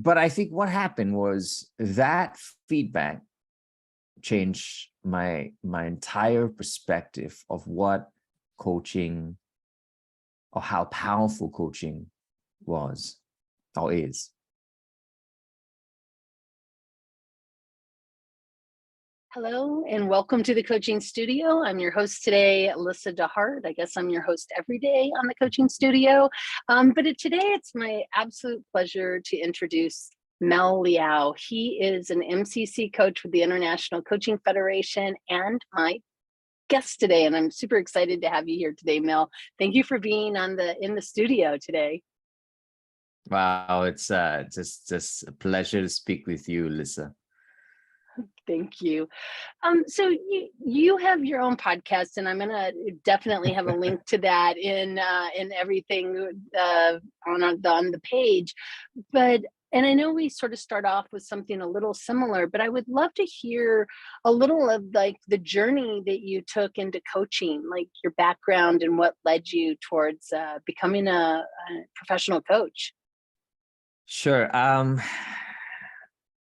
but I think what happened was that feedback changed my entire perspective of what coaching, or how powerful coaching was or is. Hello and welcome to the coaching studio. I'm your host today, Lyssa deHart. I guess I'm your host every day on the coaching studio. But today it's my absolute pleasure to introduce Mel Leow. He is an MCC coach with the International Coaching Federation and my guest today. And I'm super excited to have you here today, Mel. Thank you for being in the studio today. Wow, it's just a pleasure to speak with you, Lyssa. Thank you. So you have your own podcast, and I'm gonna definitely have a link to that in everything on the page. And I know we sort of start off with something a little similar, but I would love to hear a little of like the journey that you took into coaching, like your background and what led you towards becoming a professional coach. Sure.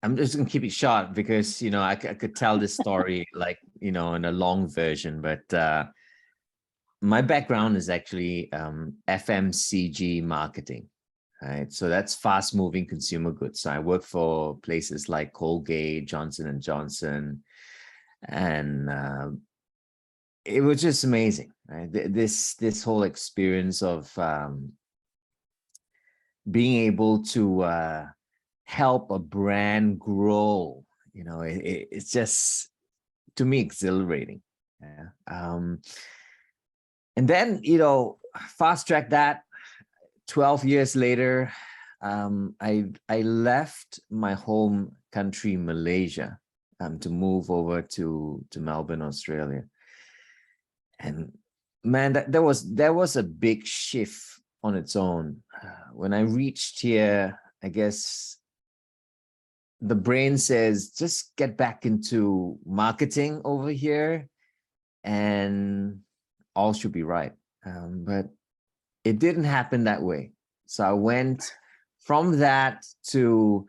I'm just gonna keep it short because I could tell this story like in a long version, but my background is actually FMCG marketing, right? So that's fast moving consumer goods. So I work for places like Colgate, Johnson & Johnson, and it was just amazing, right? This whole experience of being able to help a brand grow, it's just, to me, exhilarating. Yeah. And then, fast track that 12 years later, I left my home country, Malaysia, to move over to Melbourne, Australia. And man, there was a big shift on its own. When I reached here, I guess the brain says, just get back into marketing over here and all should be right. But it didn't happen that way. So I went from that to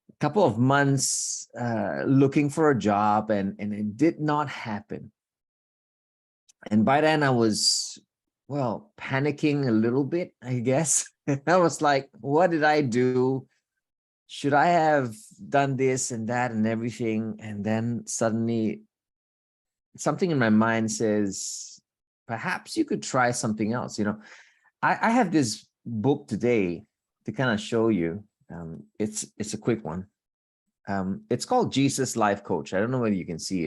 a couple of months looking for a job, and it did not happen. And by then I was, well, panicking a little bit, I guess. I was like, what did I do? Should I have done this and that and everything? And then suddenly something in my mind says, perhaps you could try something else. I have this book today to kind of show you. It's a quick one. It's called Jesus Life Coach. I don't know whether you can see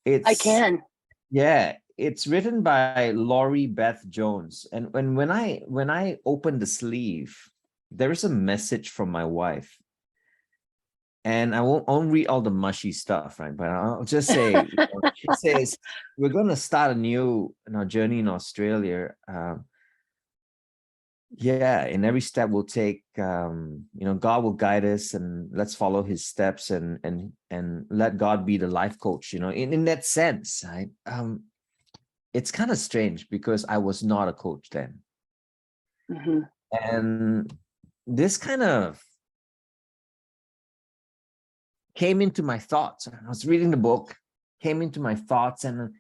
it. I can. Yeah, it's written by Laurie Beth Jones. And when I opened the sleeve, there is a message from my wife. And I won't read all the mushy stuff, right? But I'll just say, she says, we're going to start anew in our journey in Australia. Yeah, in every step we'll take, God will guide us, and let's follow his steps and let God be the life coach, in that sense, right? It's kind of strange because I was not a coach then. Mm-hmm. And this kind of came into my thoughts. I was reading the book, came into my thoughts, and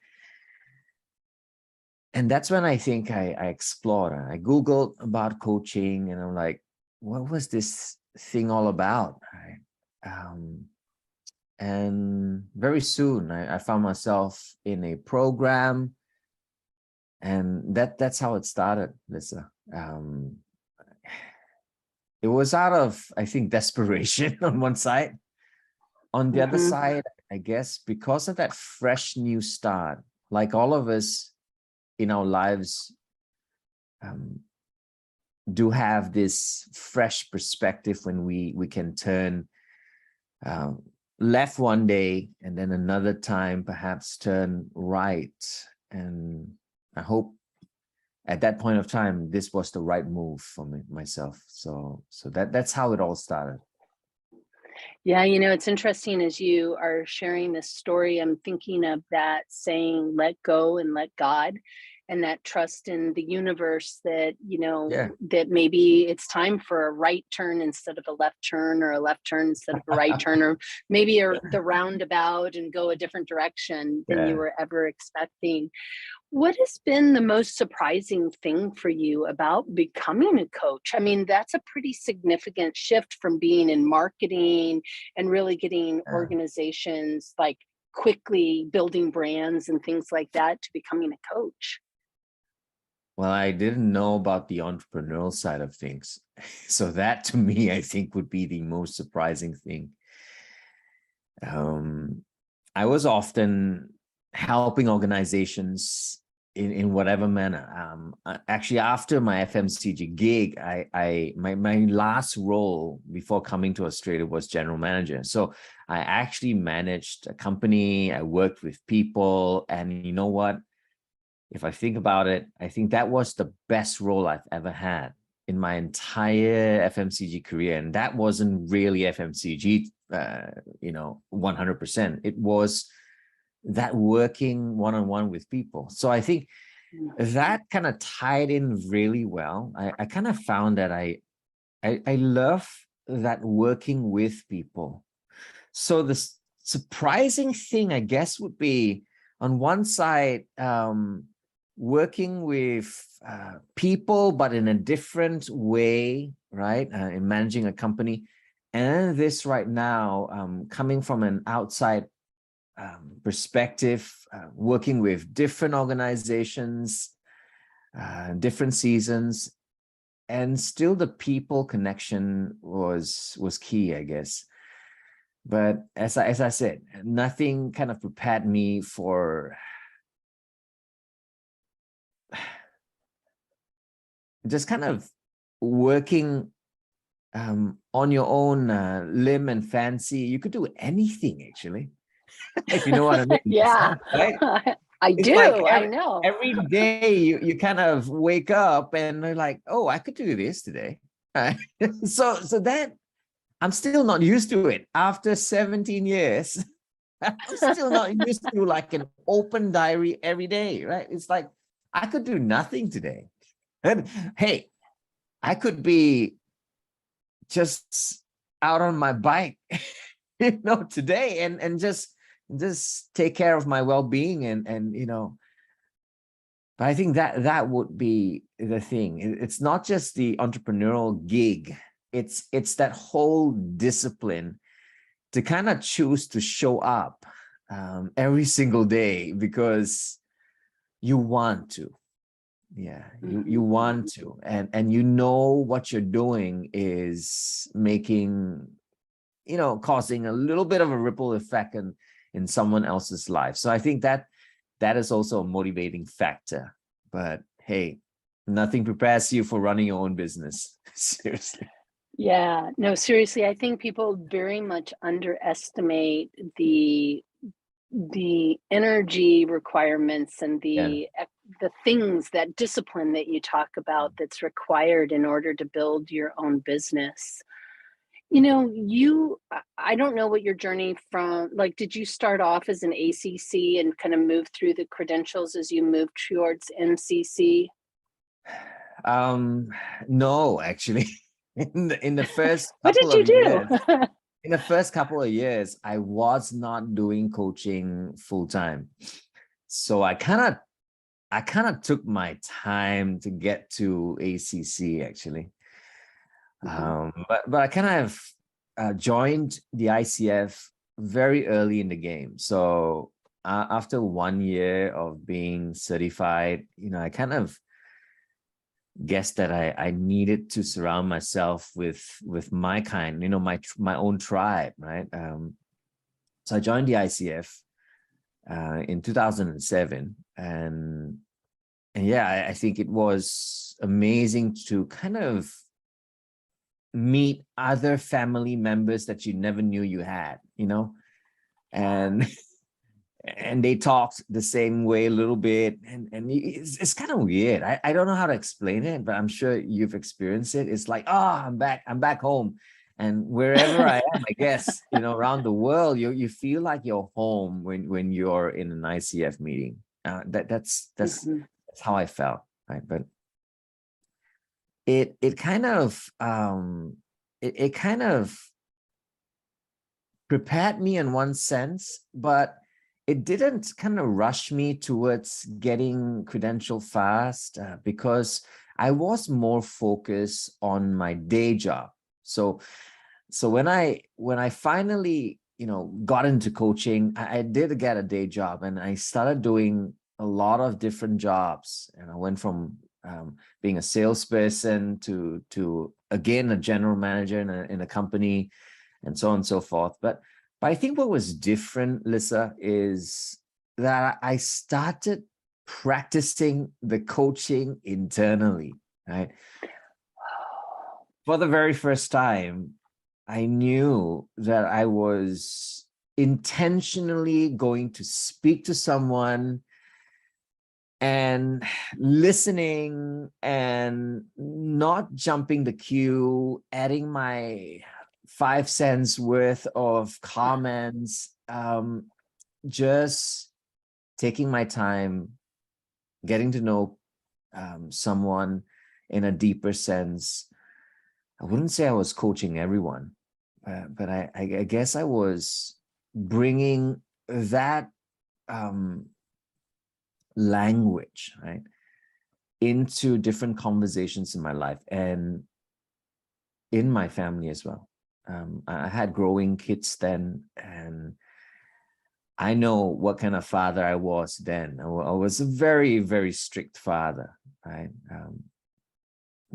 that's when I think I explored. I Googled about coaching, and I'm like, what was this thing all about? And very soon I found myself in a program, and that's how it started, Lyssa. It was out of, I think, desperation on one side. On the other side, I guess, because of that fresh new start, like all of us in our lives do have this fresh perspective when we can turn left one day and then another time perhaps turn right. And I hope at that point of time, this was the right move for myself. So that's how it all started. Yeah, it's interesting as you are sharing this story, I'm thinking of that saying, let go and let God. and that trust in the universe that, Yeah. that maybe it's time for a right turn instead of a left turn, or a left turn instead of a right turn, or maybe the roundabout and go a different direction than you Yeah. were ever expecting. What has been the most surprising thing for you about becoming a coach? I mean, that's a pretty significant shift from being in marketing and really getting Yeah. organizations like quickly building brands and things like that to becoming a coach. Well, I didn't know about the entrepreneurial side of things. So that to me, I think would be the most surprising thing. I was often helping organizations in whatever manner. Actually, after my FMCG gig, my last role before coming to Australia was general manager. So I actually managed a company. I worked with people, and you know what? If I think about it, I think that was the best role I've ever had in my entire FMCG career. And that wasn't really FMCG, 100%. It was that working one-on-one with people. So I think that kind of tied in really well. I kind of found that I love that working with people. So the surprising thing, I guess, would be on one side, working with people, but in a different way, right? In managing a company. And this right now, coming from an outside perspective, working with different organizations, different seasons, and still the people connection was key, I guess. But as I said, nothing kind of prepared me for just kind of working on your own limb and fancy. You could do anything, actually, if you know what I mean. Yeah, right? I It's do. like I know. every day you kind of wake up and you're like, oh, I could do this today. Right? So that I'm still not used to it after 17 years. I'm still not used to like an open diary every day, right? It's like I could do nothing today. And hey, I could be just out on my bike, today and just take care of my well-being and but I think that would be the thing. It's not just the entrepreneurial gig. It's that whole discipline to kind of choose to show up every single day because you want to. Yeah, you want to, and you know what you're doing is making, causing a little bit of a ripple effect in someone else's life. So I think that is also a motivating factor. But hey, nothing prepares you for running your own business. Seriously. Yeah, no, seriously, I think people very much underestimate the energy requirements and Yeah. the things, that discipline that you talk about that's required in order to build your own business. I don't know what your journey from, like, did you start off as an ACC and kind of move through the credentials as you moved towards MCC? No, actually. In the first What couple did you of years, do? I was not doing coaching full time. So I kind of took my time to get to ACC, actually. But I kind of joined the ICF very early in the game. So after 1 year of being certified, I kind of guessed that I needed to surround myself with my kind, my own tribe, right? So I joined the ICF in 2007, and yeah, I think it was amazing to kind of meet other family members that you never knew you had, and and they talked the same way a little bit, and it's kind of weird. I don't know how to explain it, but I'm sure you've experienced it. It's like, oh, I'm back home, and wherever I am, I guess, around the world, you feel like you're home when you're in an ICF meeting. That's That's how I felt, right? But it kind of it kind of prepared me in one sense, but it didn't kind of rush me towards getting credentialed fast because I was more focused on my day job. So when I finally, got into coaching, I did get a day job, and I started doing a lot of different jobs. And I went from being a salesperson to again a general manager in a company, and so on and so forth. But I think what was different, Lyssa, is that I started practicing the coaching internally, right? For the very first time, I knew that I was intentionally going to speak to someone and listening and not jumping the queue, adding my 5 cents worth of comments, just taking my time, getting to know someone in a deeper sense. I wouldn't say I was coaching everyone, but I guess I was bringing that language, right, into different conversations in my life and in my family as well. I had growing kids then, and I know what kind of father I was then. I was a very, very strict father, right?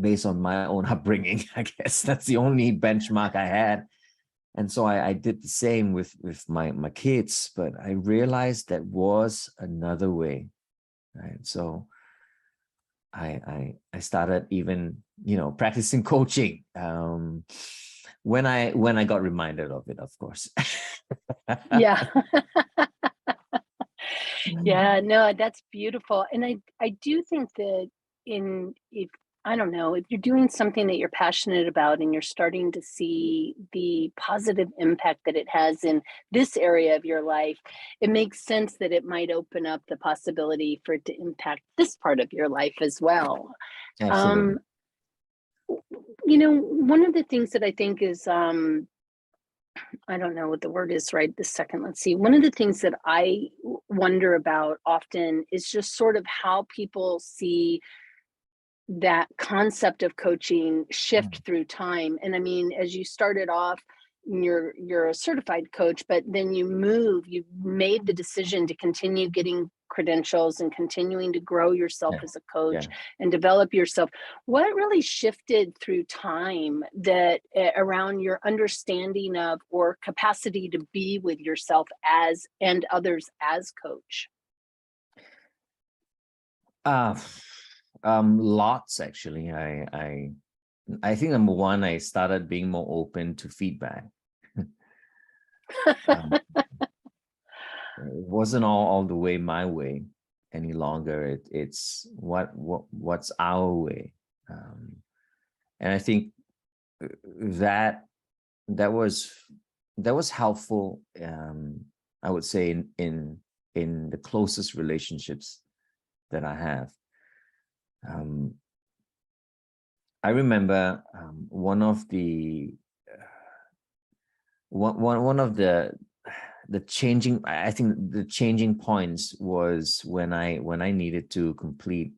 Based on my own upbringing, I guess that's the only benchmark I had. And so I did the same with my kids, but I realized that was another way, right? So I started even, practicing coaching when I got reminded of it, of course. Yeah. Yeah, no, that's beautiful. And I do think that if I don't know, if you're doing something that you're passionate about and you're starting to see the positive impact that it has in this area of your life, it makes sense that it might open up the possibility for it to impact this part of your life as well. Absolutely. One of the things that I think is I don't know what the word is right this second. Let's see. One of the things that I wonder about often is just sort of how people see that concept of coaching shift through time. And I mean, as you started off, you're a certified coach, but then you made the decision to continue getting credentials and continuing to grow yourself as a coach and develop yourself. What really shifted through time that around your understanding of or capacity to be with yourself as and others as coach? Lots actually. I think number one, I started being more open to feedback. It wasn't all the way my way any longer. It's what's our way, and I think that was helpful. I would say in the closest relationships that I have. I remember one of the changing, I think the changing points was when I needed to complete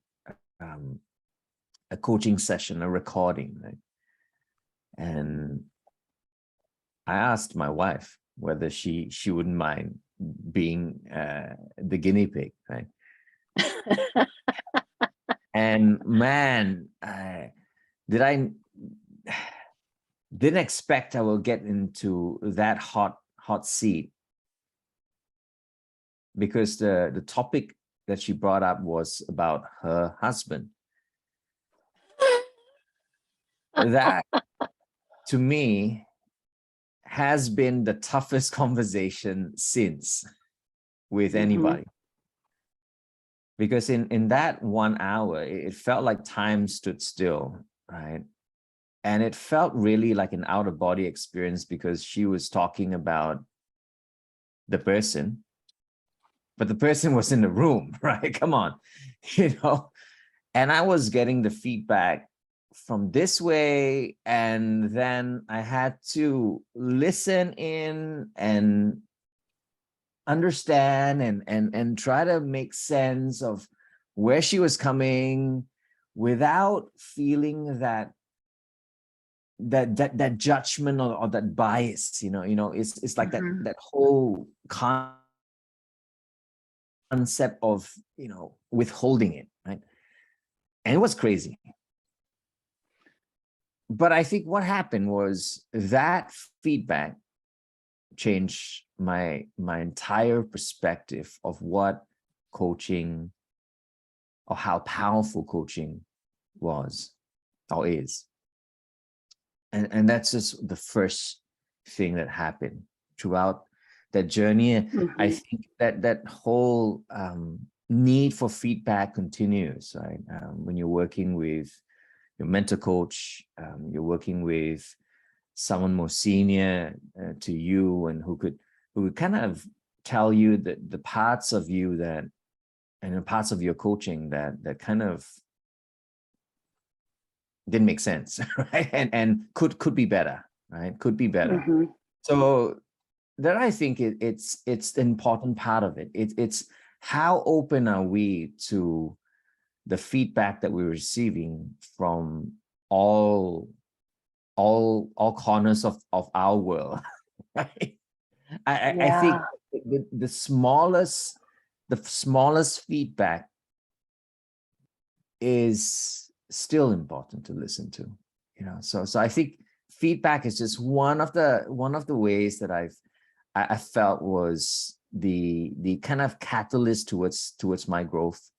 a coaching session, a recording, right? And I asked my wife whether she wouldn't mind being the guinea pig, right? And man, didn't expect I will get into that hot seat, because the topic that she brought up was about her husband. That, to me, has been the toughest conversation since with anybody. Because in that 1 hour, it felt like time stood still, right? And it felt really like an out-of-body experience, because she was talking about the person but the person was in the room, right? Come on, and I was getting the feedback from this way, and then I had to listen in and understand and try to make sense of where she was coming without feeling that judgment or that bias. It's like that whole concept of withholding it, right? And it was crazy. But I think what happened was that feedback changed my entire perspective of what coaching, or how powerful coaching was or is. And that's just the first thing that happened throughout that journey. I think that whole need for feedback continues, right? When you're working with your mentor coach, you're working with someone more senior to you, and who would kind of tell you that the parts of you that, and the parts of your coaching that kind of didn't make sense, right? And could be better, right? Could be better. So that, I think it's the important part of it. It's how open are we to the feedback that we're receiving from all corners of our world, right? I think the smallest feedback is still important to listen to, so I think feedback is just one of the ways that I felt was the kind of catalyst towards my growth.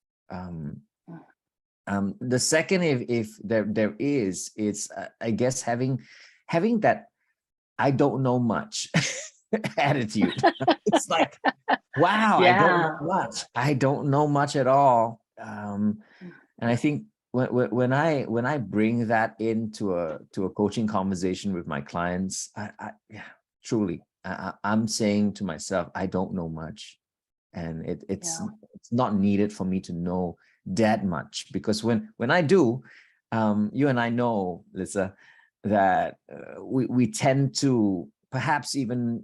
The second, if there is, it's I guess having that I don't know much attitude. It's like, wow, I don't know much. I don't know much at all. And I think when I bring that into a coaching conversation with my clients, truly, I'm saying to myself, I don't know much, and it's not needed for me to know that much, because when I do, you and I know, Lyssa, that we tend to perhaps even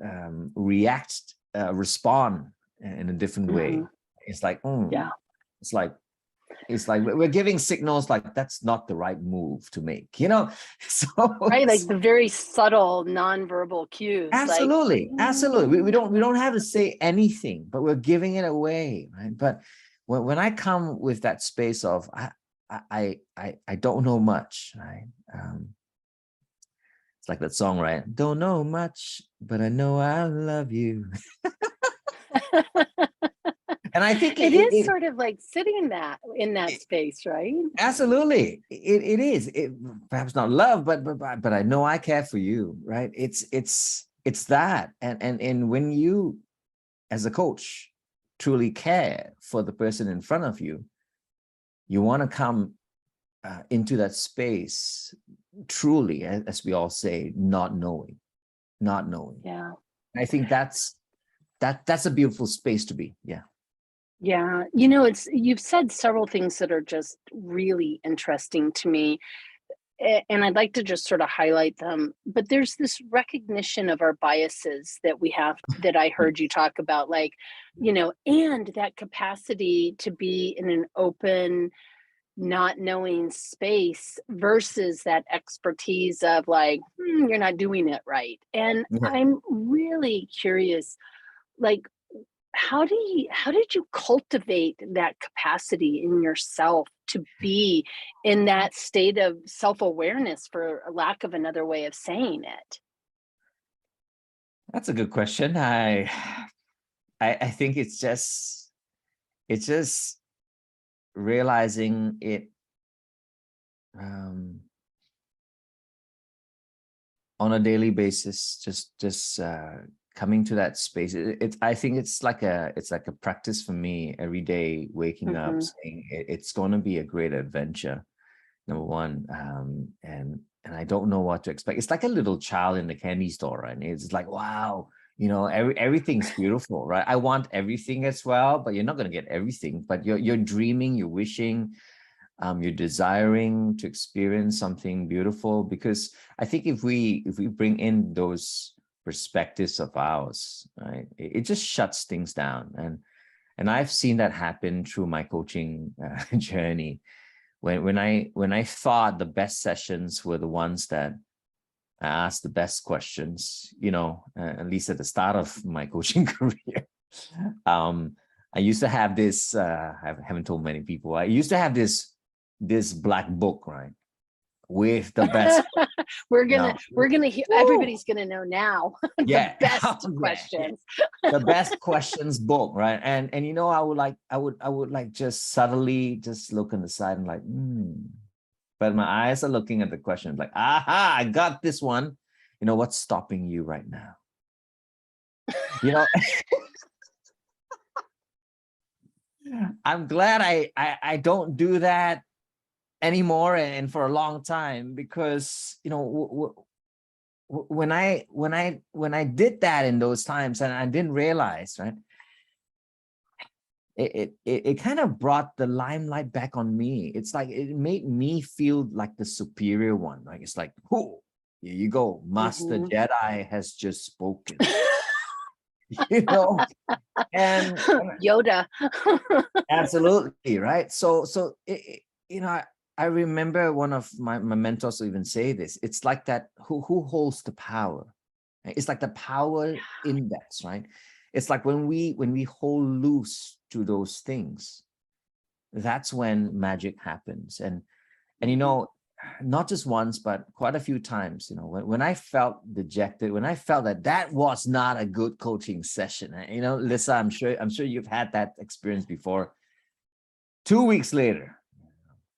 respond in a different way. It's like, it's like we're giving signals like that's not the right move to make, so right, like the very subtle nonverbal cues. Absolutely, absolutely. We don't have to say anything, but we're giving it away, right? But when I come with that space of I don't know much, right? It's like that song, right? Don't know much, but I know I love you. And I think it is sort of like sitting in that space, right? Absolutely, it is. Perhaps not love, but I know I care for you, right? It's that, and when you, as a coach, truly care for the person in front of you, you want to come into that space truly, as we all say, not knowing. Yeah. I think that's a beautiful space to be. Yeah. Yeah. You've said several things that are just really interesting to me, and I'd like to just sort of highlight them. But there's this recognition of our biases that we have, that I heard you talk about, like, and that capacity to be in an open, not knowing space versus that expertise of like, you're not doing it right. And I'm really curious, like, how did you cultivate that capacity in yourself to be in that state of self-awareness, for a lack of another way of saying it? That's a good question. I think it's just realizing it on a daily basis, just coming to that space. I think it's like a practice for me every day, waking up saying it's going to be a great adventure, number one, and I don't know what to expect. It's like a little child in the candy store, and it's like, wow, you know, everything's beautiful, right? I want everything as well, but you're not going to get everything. But you're dreaming, you're wishing, you're desiring to experience something beautiful. Because I think if we bring in those perspectives of ours, right, it just shuts things down. And I've seen that happen through my coaching journey. When I thought the best sessions were the ones that I asked the best questions, you know, at least at the start of my coaching career. I used to have this, I haven't told many people, I used to have this black book, right? With the best. we're gonna hear, everybody's gonna know now. The best questions. The best questions book, right? And you know, I would like just subtly just look on the side and like, but my eyes are looking at the question like, aha, I got this one. You know, what's stopping you right now? You know, I'm glad I don't do that anymore and for a long time, because, you know, when I did that in those times and I didn't realize, right, it kind of brought the limelight back on me. It's like it made me feel like the superior one. Like it's like, oh, here you go, Master Jedi has just spoken. You know, and Yoda. Absolutely, right? So you know, I remember one of my mentors even say this. It's like that, who holds the power? It's like the power index, right? It's like when we hold loose to those things, that's when magic happens. And you know, not just once, but quite a few times, you know, when I felt dejected, when I felt that was not a good coaching session, you know, Lyssa, I'm sure you've had that experience before. 2 weeks later,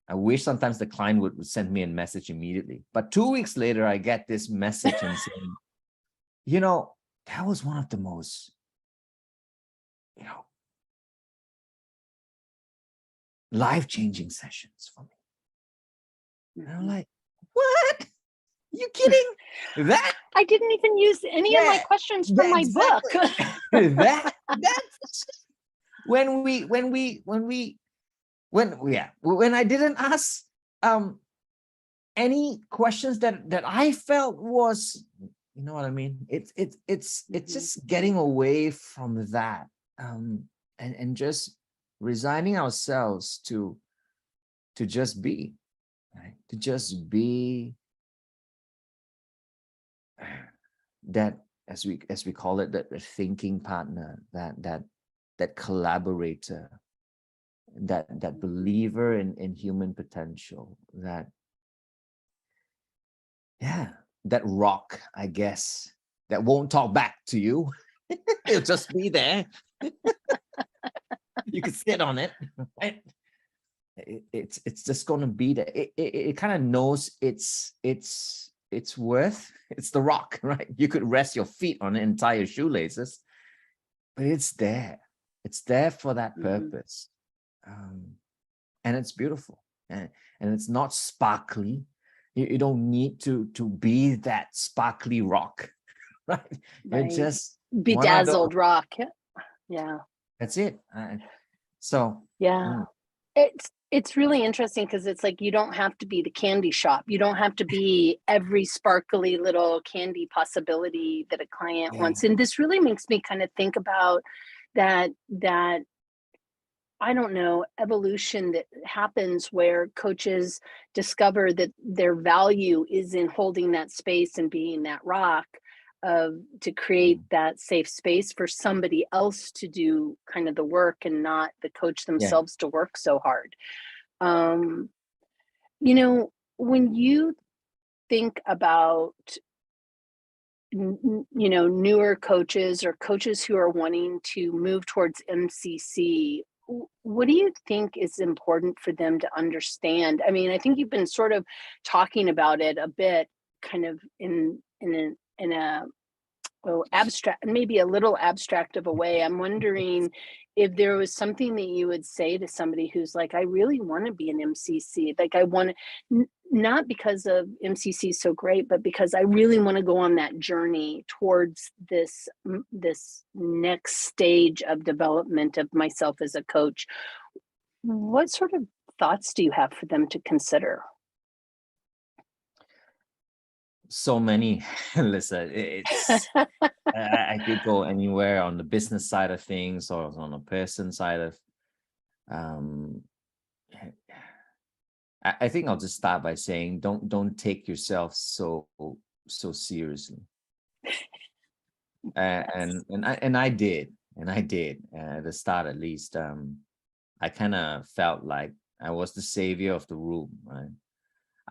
I wish sometimes the client would send me a message immediately, but 2 weeks later, I get this message and saying, you know, that was one of the most, you know, life-changing sessions for me. And I'm like, what? You kidding? That I didn't even use any of my questions from my book. that's when I didn't ask any questions that I felt was, you know what I mean? It's just getting away from that, and just resigning ourselves to just be, right? To just be that, as we call it, that thinking partner, that collaborator, that believer in human potential, that that rock, I guess, that won't talk back to you. It'll just be there. You can sit on it, right? It's just going to be there. It kind of knows its worth. It's the rock, right? You could rest your feet on it and tie your shoelaces, but it's there. It's there for that purpose. And it's beautiful, and it's not sparkly. You don't need to be that sparkly rock, right? You're just bedazzled rock. Yeah, that's it. So yeah, it's really interesting, because it's like, you don't have to be the candy shop. You don't have to be every sparkly little candy possibility that a client wants. And this really makes me kind of think about that I don't know, evolution that happens where coaches discover that their value is in holding that space and being that rock to create that safe space for somebody else to do kind of the work, and not the coach themselves to work so hard. You know, when you think about, you know, newer coaches or coaches who are wanting to move towards MCC, what do you think is important for them to understand? I mean, I think you've been sort of talking about it a bit, kind of in a Oh, abstract, maybe a little abstract of a way. I'm wondering if there was something that you would say to somebody who's like, I really want to be an MCC. Like, I want to, not because of MCC is so great, but because I really want to go on that journey towards this next stage of development of myself as a coach. What sort of thoughts do you have for them to consider? So many, Lyssa. I could go anywhere on the business side of things or on a person side of. I think I'll just start by saying don't take yourself so seriously. And I did at the start, at least. I kind of felt like I was the savior of the room, right?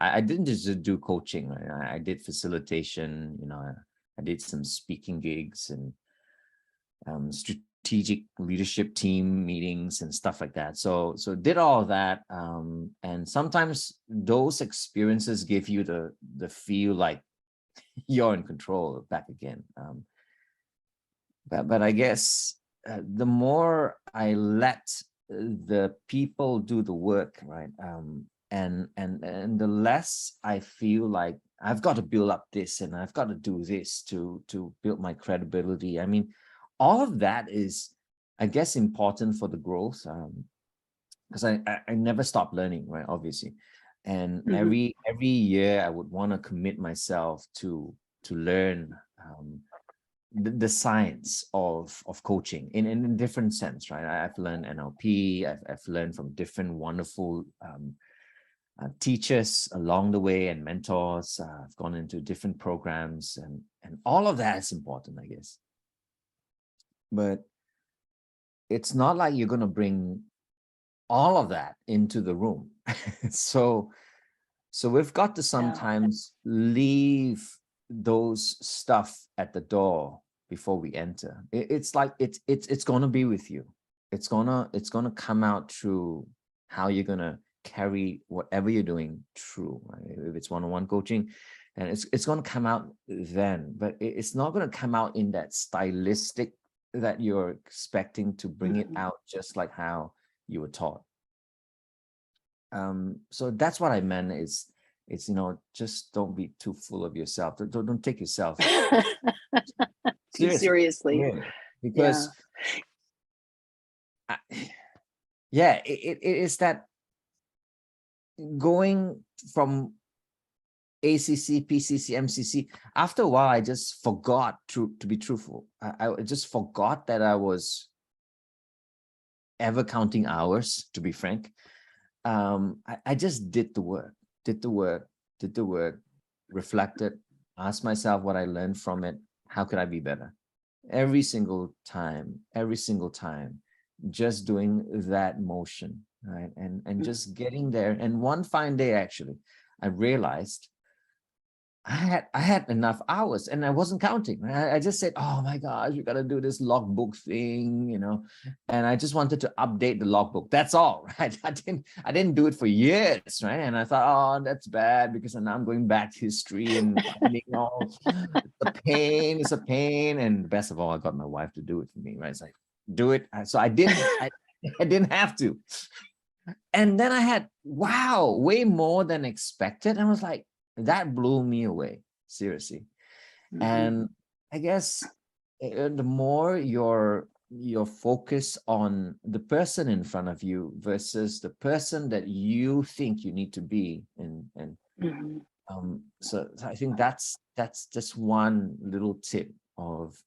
I didn't just do coaching, right? I did facilitation, I did some speaking gigs and strategic leadership team meetings and stuff like that. So did all of that. And sometimes those experiences give you the feel like you're in control back again. But I guess the more I let the people do the work, right? And the less I feel like I've got to build up this and I've got to do this to build my credibility. I mean, all of that is, I guess, important for the growth, because I never stop learning, right? Obviously, and every year I would want to commit myself to learn the science of coaching in a different sense, right? I've learned NLP. I've learned from different wonderful teachers along the way and mentors. I've gone into different programs and all of that is important, I guess. But it's not like you're going to bring all of that into the room. So we've got to sometimes leave those stuff at the door before we enter. It's like it's going to be with you. It's gonna come out through how you're gonna carry whatever you're doing through, right? If it's one-on-one coaching, and it's going to come out then, but it's not going to come out in that stylistic that you're expecting to bring it out just like how you were taught. So that's what I meant is just don't be too full of yourself. Don't take yourself too seriously. Yeah. Because it is that going from ACC, PCC, MCC, after a while, I just forgot to be truthful. I just forgot that I was ever counting hours, to be frank. I just did the work, reflected, asked myself what I learned from it. How could I be better? Every single time, just doing that motion, right? And just getting there. And one fine day, actually, I realized I had enough hours and I wasn't counting. I just said, oh my gosh, we got to do this logbook thing, and I just wanted to update the logbook. That's all, right? I didn't do it for years, right? And I thought, oh, that's bad because now I'm going back to history and finding all the pain. It's a pain. And best of all, I got my wife to do it for me, right? It's like, do it. So I didn't have to. And then I had, wow, way more than expected. And I was like, that blew me away, seriously. And I guess the more your focus on the person in front of you versus the person that you think you need to be, so I think that's just one little tip of,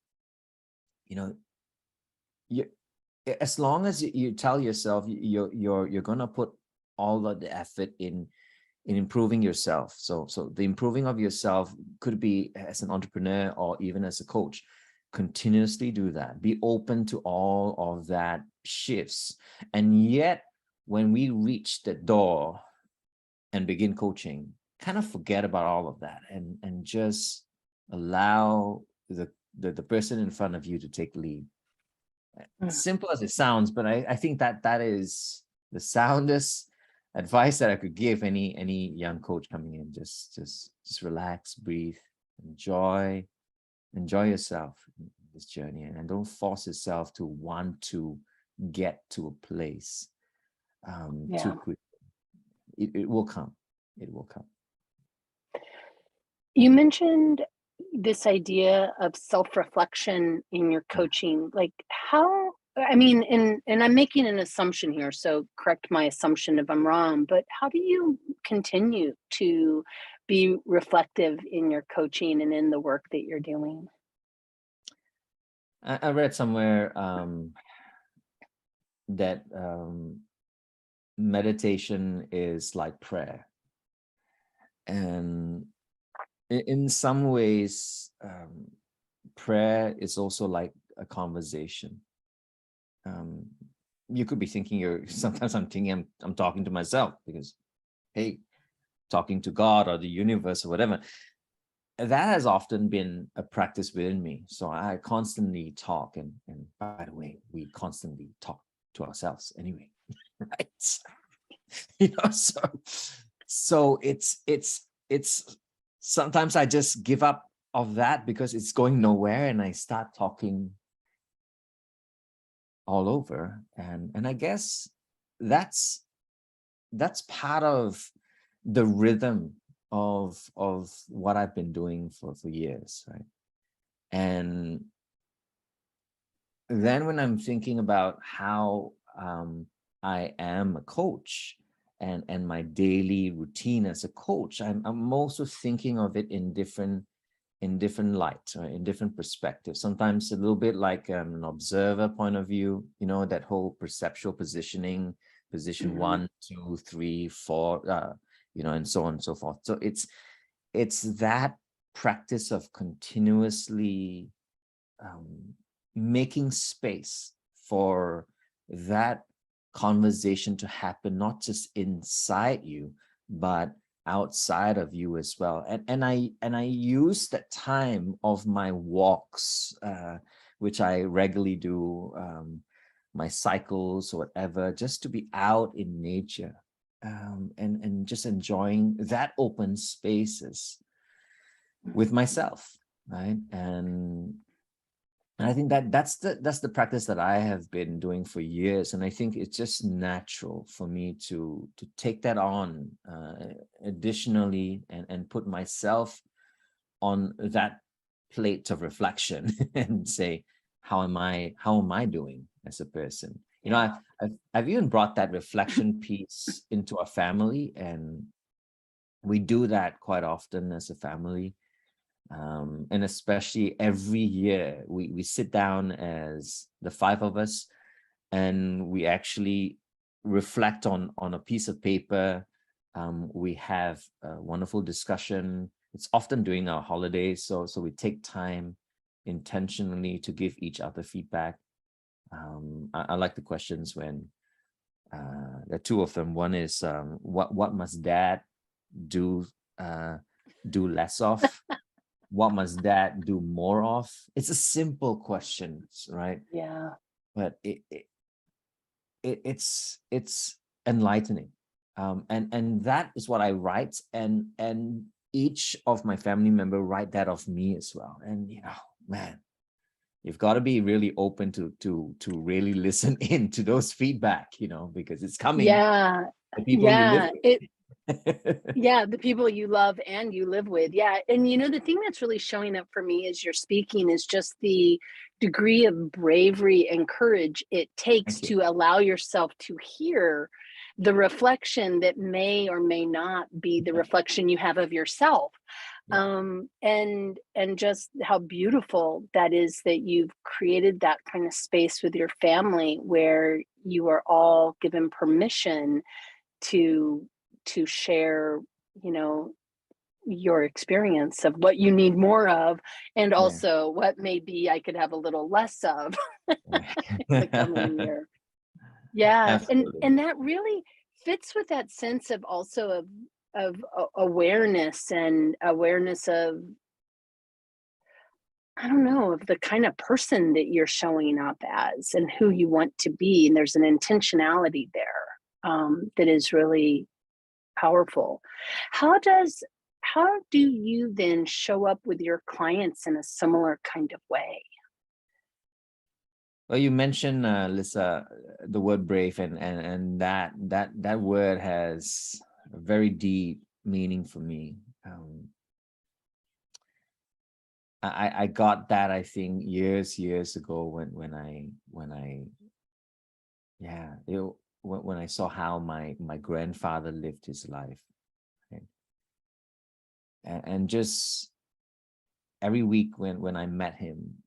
as long as you tell yourself you're gonna put all of the effort in improving yourself. So the improving of yourself could be as an entrepreneur or even as a coach. Continuously do that. Be open to all of that shifts. And yet, when we reach the door and begin coaching, kind of forget about all of that and just allow the person in front of you to take lead. Simple as it sounds, but I think that is the soundest advice that I could give any young coach coming in. Just relax, breathe, enjoy, enjoy yourself in this journey, and don't force yourself to want to get to a place too quickly. It will come. It will come. You mentioned this idea of self-reflection in your coaching. Like how, I mean, and I'm making an assumption here, so correct my assumption if I'm wrong, but how do you continue to be reflective in your coaching and in the work that you're doing? I read somewhere that meditation is like prayer. And in some ways, prayer is also like a conversation. You could be thinking sometimes I'm thinking I'm talking to myself, because, hey, talking to God or the universe or whatever, that has often been a practice within me. So I constantly talk, and by the way, we constantly talk to ourselves anyway, right? So it's sometimes I just give up of that because it's going nowhere, and I start talking all over, and I guess that's part of the rhythm of what I've been doing for years, right? And then when I'm thinking about how I am a coach and my daily routine as a coach, I'm also thinking of it in different light, or in different perspectives. Sometimes a little bit like an observer point of view, that whole perceptual positioning, position 1, 2, 3, 4, and so on and so forth. So it's that practice of continuously making space for that conversation to happen, not just inside you, but outside of you as well. And I use that time of my walks, which I regularly do, my cycles or whatever, just to be out in nature, and just enjoying that open spaces with myself, right? And I think that's the practice that I have been doing for years, and I think it's just natural for me to take that on additionally, and put myself on that plate of reflection and say, how am I doing as a person? I've even brought that reflection piece into our family, and we do that quite often as a family. And especially every year, we sit down as the 5 of us, and we actually reflect on a piece of paper. We have a wonderful discussion. It's often during our holidays, so we take time intentionally to give each other feedback. I like the questions when there are 2 of them. One is, what must Dad do less of? What must Dad do more of? It's a simple question, right? Yeah. But it's enlightening, and that is what I write, and each of my family member write that of me as well. And man, you've got to be really open to really listen in to those feedback, because it's coming. Yeah. The people you live with. Yeah, the people you love and you live with. Yeah. And the thing that's really showing up for me as you're speaking is just the degree of bravery and courage it takes to allow yourself to hear the reflection that may or may not be the reflection you have of yourself. And just how beautiful that is that you've created that kind of space with your family where you are all given permission to share, your experience of what you need more of, and also what maybe I could have a little less of in the coming year. Yeah. And that really fits with that sense of also of awareness, and awareness of, I don't know, of the kind of person that you're showing up as and who you want to be. And there's an intentionality there that is really powerful. How how do you then show up with your clients in a similar kind of way? Well, you mentioned, Lyssa, the word brave, and that word has a very deep meaning for me. I got that, I think, years ago when I saw how my grandfather lived his life, right? And just every week when I met him,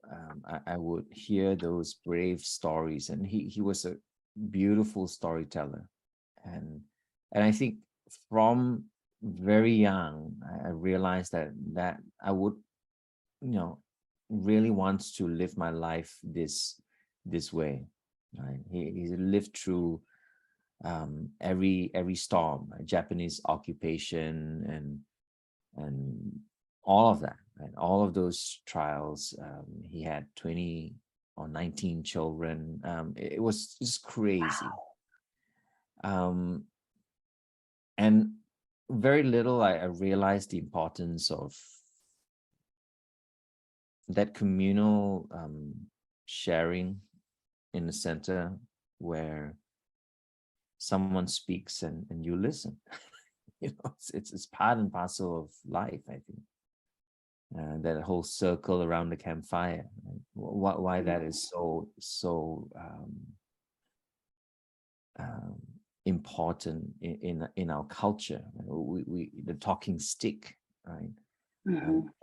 I would hear those brave stories, and he was a beautiful storyteller, and I think from very young I realized that I would, really wants to live my life this way, right? He lived through every storm, Japanese occupation, and all of that, right? All of those trials. He had 20 or 19 children. It was just crazy. Wow. And very little I realized the importance of that communal sharing in the center, where someone speaks and you listen. It's part and parcel of life, I think. That whole circle around the campfire, right? Why that is so important in our culture. We the talking stick, right?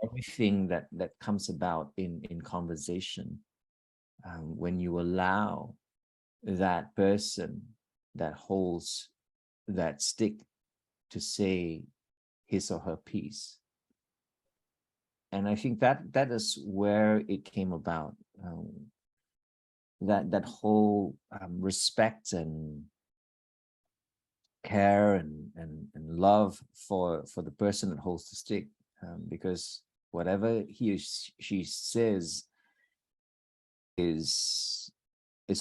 Everything that comes about in conversation, when you allow that person that holds that stick to say his or her piece. And I think that is where it came about, that whole respect and care and love for the person that holds the stick, because whatever he or she says is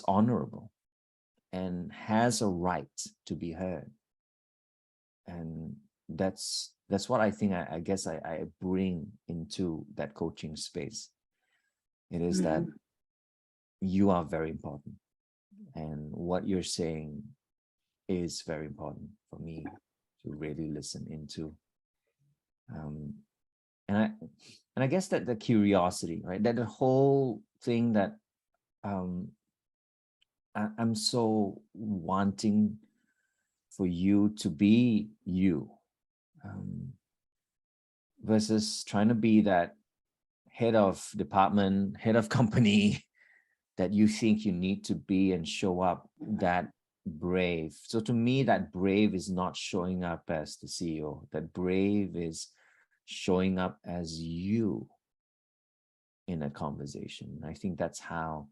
honorable and has a right to be heard. And that's what I think I guess I bring into that coaching space. It is that you are very important, and what you're saying is very important for me to really listen into. And I guess that the curiosity, right? That the whole thing that I'm so wanting for you to be you, versus trying to be that head of department, head of company that you think you need to be and show up that brave. So to me, that brave is not showing up as the CEO. That brave is showing up as you in a conversation. I think that's how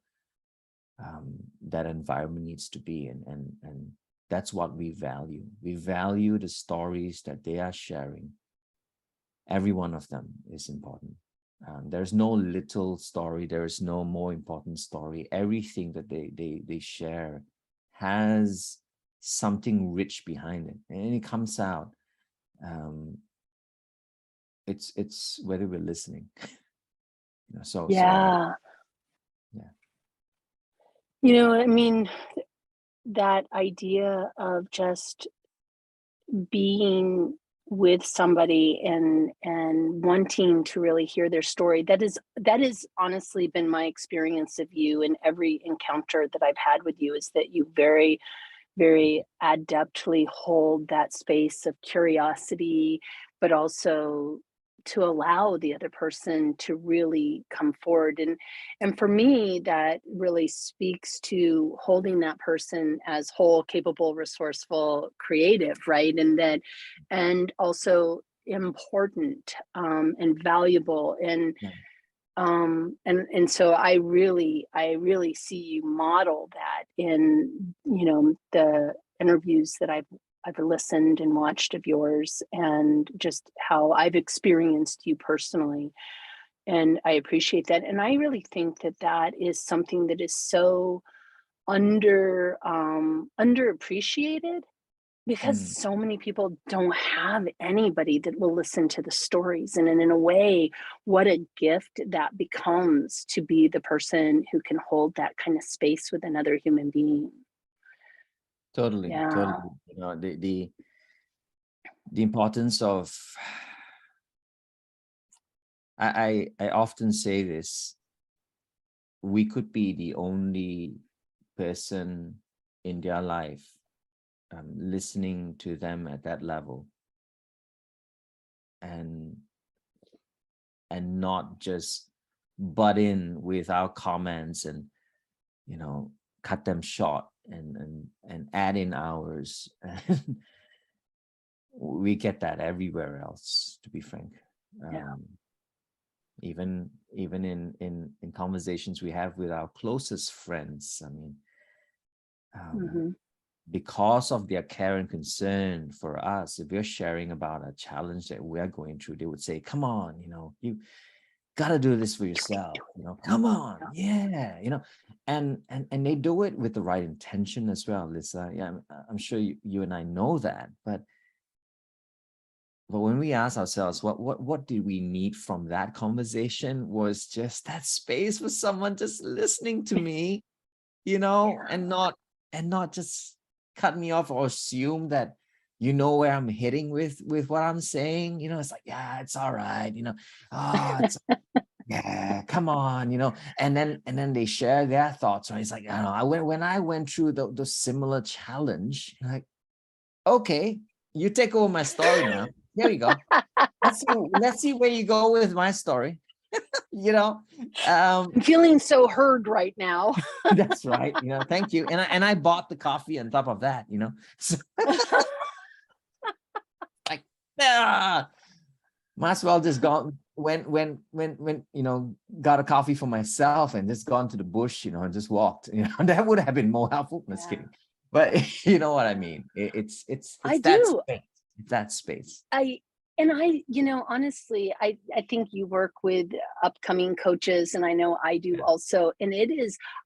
that environment needs to be, and that's what we value. We value the stories that they are sharing. Every one of them is important. There's no little story. There is no more important story. Everything that they share has something rich behind it, and it comes out. It's whether we're listening. Yeah. I mean, that idea of just being with somebody and wanting to really hear their story, that is honestly been my experience of you in every encounter that I've had with you, is that you very, very adeptly hold that space of curiosity, but also to allow the other person to really come forward. And for me, that really speaks to holding that person as whole, capable, resourceful, creative, right? And also important, and valuable. And so I really see you model that in, the interviews that I've listened and watched of yours, and just how I've experienced you personally. And I appreciate that. And I really think that is something that is so underappreciated because so many people don't have anybody that will listen to the stories. And in a way, what a gift that becomes to be the person who can hold that kind of space with another human being. Totally, Yeah. totally. The importance of, I often say this, we could be the only person in their life listening to them at that level, and not just butt in with our comments and cut them short and add in ours. We get that everywhere else, to be frank. Even in conversations we have with our closest friends. I mean, because of their care and concern for us, if we're sharing about a challenge that we're going through, they would say, come on, you gotta do this for yourself, come on, yeah, and they do it with the right intention as well, Lyssa. Yeah, I'm sure you and I know that, but when we ask ourselves, what did we need from that conversation, was just that space for someone just listening to me, and not just cut me off or assume that where I'm heading with what I'm saying. It's like, yeah, it's all right, it's yeah, come on, and then they share their thoughts, right? It's like, when I went through the similar challenge, like, okay, you take over my story now. Here we go. Let's see where you go with my story. I'm feeling so heard right now. That's right. Thank you. And I bought the coffee on top of that, so, like, might as well just gone when got a coffee for myself and just gone to the bush, and just walked. That would have been more helpful. I'm just kidding. But you know what I mean. It's that space. It's that space. Honestly, I think you work with upcoming coaches, and I know I do also. And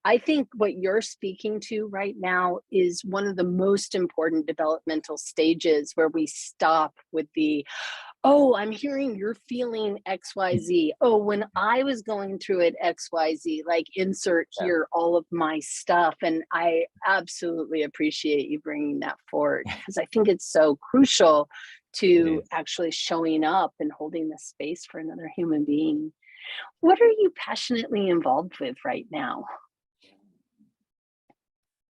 I think what you're speaking to right now is one of the most important developmental stages, where we stop with oh, I'm hearing you're feeling XYZ. Oh, when I was going through it, XYZ, like insert here all of my stuff. And I absolutely appreciate you bringing that forward, because I think it's so crucial to actually showing up and holding the space for another human being. What are you passionately involved with right now?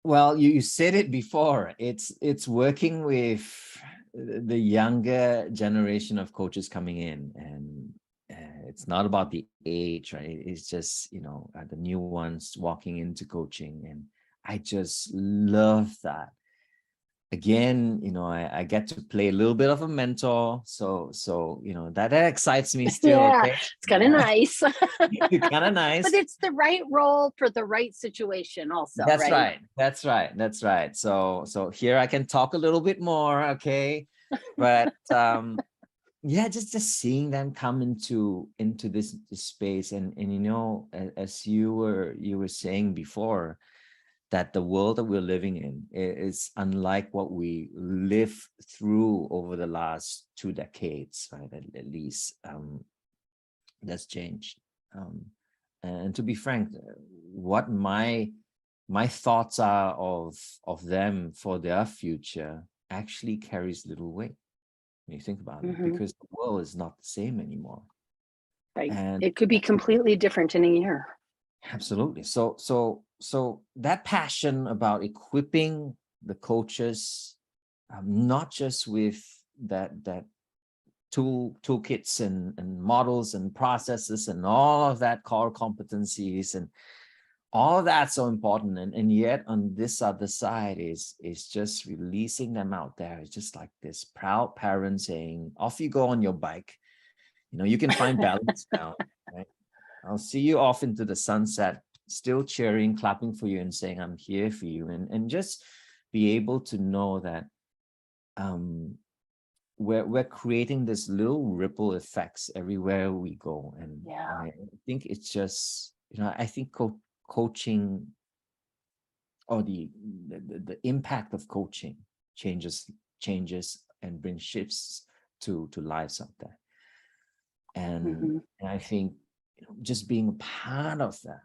Well, you said it before. It's working with the younger generation of coaches coming in, and it's not about the age, right? It's just the new ones walking into coaching, and I just love that. Again, I get to play a little bit of a mentor, so that excites me still. Yeah, okay? It's kind of nice. Kind of nice, but it's the right role for the right situation also. That's right. That's right. So here I can talk a little bit more, okay? But yeah, just seeing them come into this space, and as you were saying before, that the world that we're living in is unlike what we lived through over the last 2 decades, right? At least that's changed. And to be frank, what my thoughts are of them for their future actually carries little weight when you think about it, because the world is not the same anymore. Right. And it could be completely different in a year. Absolutely. So that passion about equipping the coaches, not just with that toolkits and models and processes and all of that core competencies, and all of that's so important, and yet on this other side is just releasing them out there. It's just like this proud parent saying, off you go on your bike, you can find balance now, right? I'll see you off into the sunset, still cheering, clapping for you, and saying, I'm here for you. And just be able to know that we're creating this little ripple effects everywhere we go. And I think it's just, I think coaching, or the impact of coaching changes changes and bring shifts to lives out there. And, Mhm. and I think just being a part of that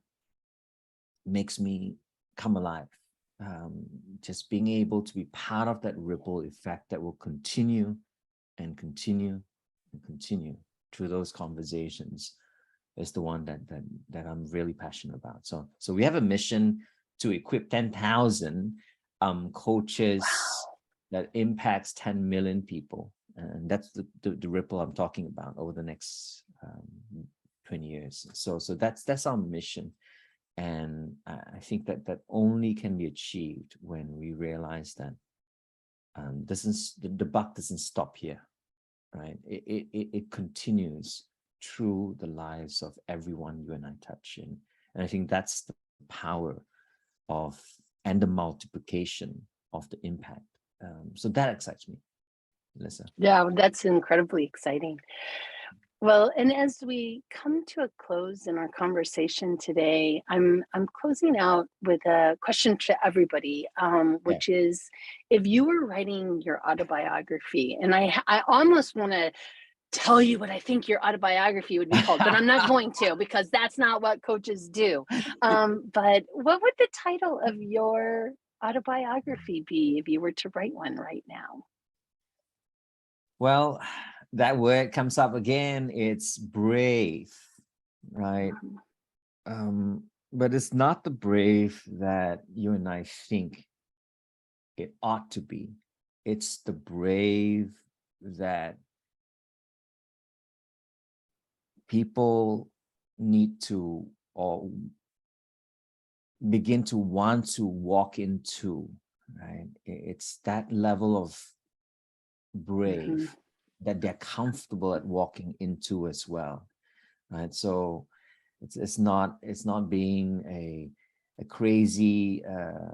makes me come alive. Just being able to be part of that ripple effect that will continue and continue and continue through those conversations is the one that I'm really passionate about. So we have a mission to equip 10,000 coaches that impacts 10 million people. And that's the ripple I'm talking about over the next 20 years. So that's our mission. And I think that only can be achieved when we realize that the buck doesn't stop here, right? It continues through the lives of everyone you and I touch. And I think that's the power of and the multiplication of the impact. So that excites me, Lyssa. Yeah, that's incredibly exciting. Well, and as we come to a close in our conversation today, I'm closing out with a question to everybody, which is, if you were writing your autobiography, and I almost want to tell you what I think your autobiography would be called, but I'm not going to, because that's not what coaches do. But what would the title of your autobiography be if you were to write one right now? Well, that word comes up again. It's brave, right? But it's not the brave that you and I think it ought to be. It's the brave that people need to or begin to want to walk into, right? It's that level of brave that they're comfortable at walking into as well, right? So it's not being a crazy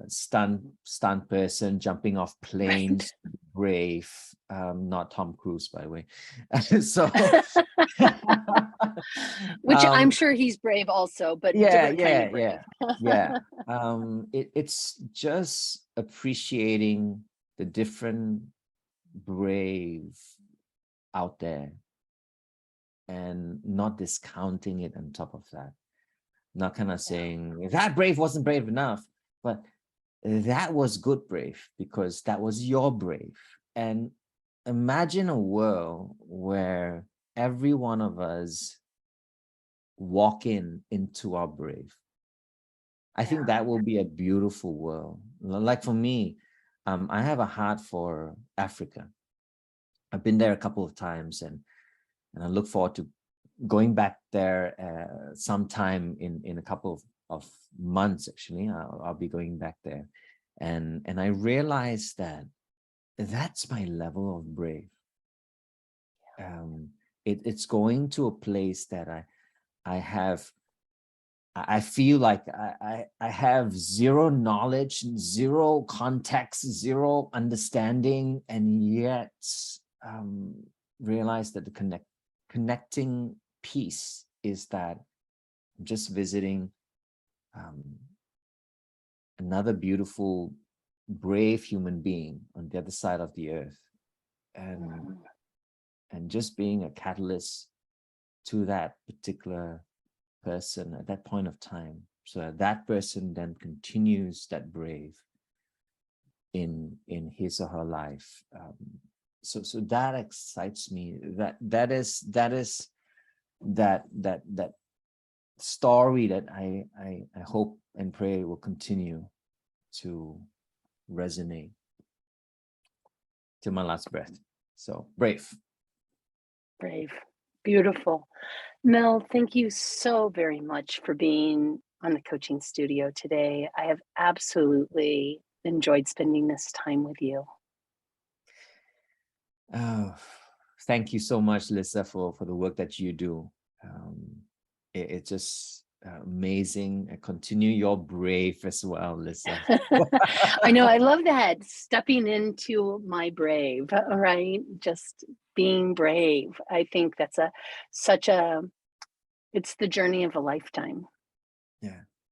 stunt person jumping off planes. Brave, not Tom Cruise, by the way. So which I'm sure he's brave also, but different kind of brave. It's just appreciating the different brave out there and not discounting it on top of that. Not kind of saying that brave wasn't brave enough, but that was good brave because that was your brave. And imagine a world where every one of us walk into our brave. I think that will be a beautiful world. Like for me, I have a heart for Africa. I've been there a couple of times, and I look forward to going back there sometime in a couple of months. Actually, I'll be going back there, and I realized that that's my level of brave. It's going to a place that I feel like I have zero knowledge, zero context, zero understanding, and yet realize that the connecting piece is that I'm just visiting another beautiful, brave human being on the other side of the earth, and just being a catalyst to that particular person at that point of time, so that person then continues that brave in his or her life. So that excites me. That is that story that I hope and pray will continue to resonate to my last breath. So brave. Beautiful. Mel, thank you so very much for being on the coaching studio today. I have absolutely enjoyed spending this time with you. Thank you so much, Lyssa, for the work that you do. It's just amazing. Continue your brave as well, Lyssa. I know, I love that. Stepping into my brave, right? Just being brave. I think that's it's the journey of a lifetime. Yeah.